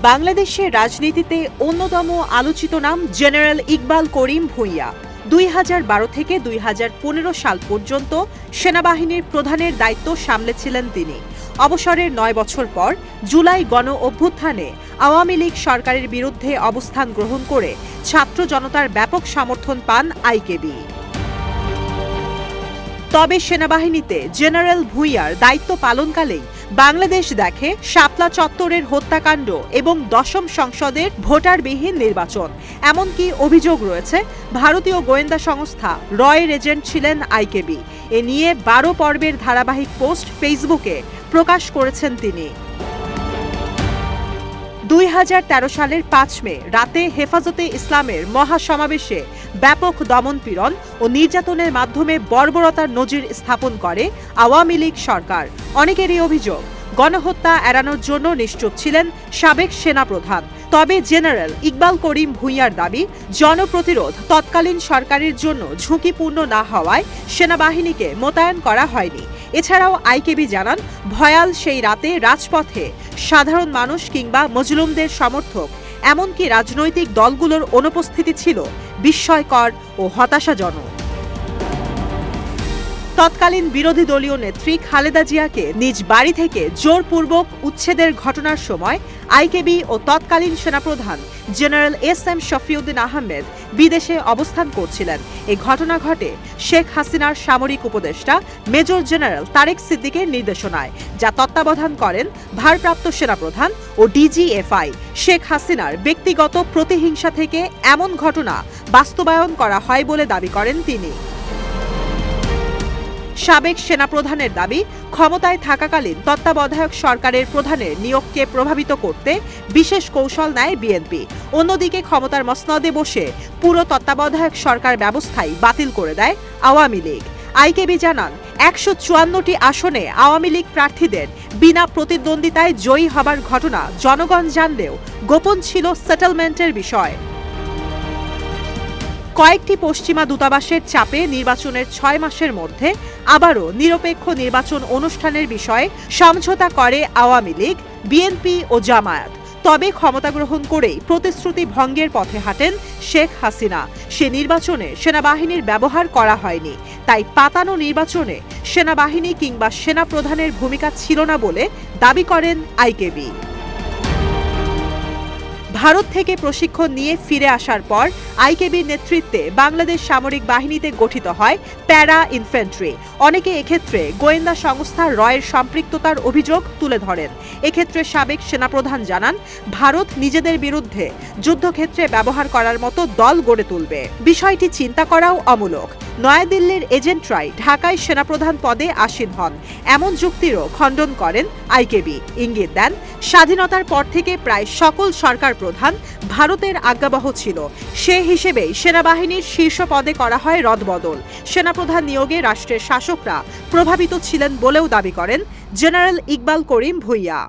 বাংলাদেশের রাজনীতিতে অন্যতম আলোচিত নাম জেনারেল ইকবাল করিম ভূঁইয়া। 2012 থেকে 2015 সাল পর্যন্ত সেনাবাহিনীর প্রধানের দায়িত্ব সামলেছিলেন তিনি। অবসরের 9 বছর পর জুলাই গণ অভ্যুত্থানে আওয়ামী লীগ সরকারের বিরুদ্ধে অবস্থান গ্রহণ করে ছাত্র জনতার ব্যাপক সমর্থন পান আইকেবি। তবে সেনাবাহিনীতে জেনারেল ভূঁইয়ার দায়িত্ব পালনকালেই বাংলাদেশ দেখে শাপলা চত্বরের হত্যাকাণ্ড এবং দশম সংসদের ভোটারবিহীন নির্বাচন। এমনকি অভিযোগ রয়েছে ভারতীয় গোয়েন্দা সংস্থা রয়ের এজেন্ট ছিলেন আইকেবি। এ নিয়ে 12 পর্বের ধারাবাহিক পোস্ট ফেসবুকে প্রকাশ করেছেন তিনি। 2013 সালের 5 মে রাতে হেফাজতে ইসলামের মহাসমাবেশে ব্যাপক দমনপীড়ন ও নির্যাতনের মাধ্যমে বর্বরতার নজির স্থাপন করে আওয়ামী লীগ সরকার। অনেকেরই অভিযোগ, গণহত্যা এড়ানোর জন্য নিশ্চুপ ছিলেন সাবেক সেনাপ্রধান। তবে জেনারেল ইকবাল করিম ভূঁইয়ার দাবি, জনপ্রতিরোধ তৎকালীন সরকারের জন্য ঝুঁকিপূর্ণ না হওয়ায় সেনাবাহিনীকে মোতায়েন করা হয়নি। এছাড়াও আইকেবি জানান, ভয়াল সেই রাতে রাজপথে সাধারণ মানুষ কিংবা মজলুমদের সমর্থক এমনকি রাজনৈতিক দলগুলোর অনুপস্থিতি ছিল বিস্ময়কর ও হতাশাজনক। তৎকালীন বিরোধী দলীয় নেত্রী খালেদা জিয়াকে নিজ বাড়ি থেকে জোরপূর্বক উচ্ছেদের ঘটনার সময় আইকেবি ও তৎকালীন সেনাপ্রধান জেনারেল এস.এম. শফিউদ্দিন আহমেদ বিদেশে অবস্থান করছিলেন। এই ঘটনা ঘটে শেখ হাসিনার সামরিক উপদেষ্টা মেজর জেনারেল তারেক সিদ্দিকের নির্দেশনায়, যা তত্ত্বাবধান করেন ভারপ্রাপ্ত সেনাপ্রধান ও ডিজিএফআই। শেখ হাসিনার ব্যক্তিগত প্রতিহিংসা থেকে এমন ঘটনা বাস্তবায়ন করা হয় বলে দাবি করেন তিনি। সাবেক সেনাপ্রধানের দাবি, ক্ষমতায় থাকাকালীন তত্ত্বাবধায়ক সরকারের প্রধানের নিয়োগকে প্রভাবিত করতে বিশেষ কৌশল নেয় বিএনপি। অন্যদিকে ক্ষমতার মসনদে বসে পুরো তত্ত্বাবধায়ক সরকার ব্যবস্থাই বাতিল করে দেয় আওয়ামী লীগ। আইকেবি জানান, 154টি আসনে আওয়ামী লীগ প্রার্থীদের বিনা প্রতিদ্বন্দ্বিতায় জয়ী হবার ঘটনা জনগণ জানলেও গোপন ছিল সেটেলমেন্টের বিষয়। কয়েকটি পশ্চিমা দূতাবাসের চাপে নির্বাচনের 6 মাসের মধ্যে আবারও নিরপেক্ষ নির্বাচন অনুষ্ঠানের বিষয়ে সমঝোতা করে আওয়ামী লীগ, বিএনপি ও জামায়াত। তবে ক্ষমতা গ্রহণ করেই প্রতিশ্রুতি ভঙ্গের পথে হাঁটেন শেখ হাসিনা। সে নির্বাচনে সেনাবাহিনীর ব্যবহার করা হয়নি, তাই পাতানো নির্বাচনে সেনাবাহিনী কিংবা সেনাপ্রধানের ভূমিকা ছিল না বলে দাবি করেন আইকেবি। ভারত থেকে প্রশিক্ষণ নিয়ে ফিরে আসার পর আইকেবির নেতৃত্বে বাংলাদেশ সামরিক বাহিনীতে গঠিত হয় প্যারা ইনফ্যান্ট্রি। অনেকে এক্ষেত্রে গোয়েন্দা সংস্থা রয়ের সম্পৃক্ততার অভিযোগ তুলে ধরেন। এক্ষেত্রে সাবেক সেনাপ্রধান জানান, ভারত নিজেদের বিরুদ্ধে যুদ্ধক্ষেত্রে ব্যবহার করার মতো দল গড়ে তুলবে। বিষয়টি চিন্তা করাও অমূলক। নয়াদিল্লির এজেন্টরাই ঢাকায় সেনাপ্রধান পদে আসীন হন, এমন যুক্তিরও খণ্ডন করেন আইকেবি। ইঙ্গিত দেন, স্বাধীনতার পর থেকে প্রায় সকল সরকার প্রধান ভারতের আজ্ঞাবহ ছিল। সে হিসেবেই সেনাবাহিনীর শীর্ষ পদে করা হয় রদবদল। সেনাপ্রধান নিয়োগে রাষ্ট্রের শাসকরা প্রভাবিত ছিলেন বলেও দাবি করেন জেনারেল ইকবাল করিম ভূঁইয়া।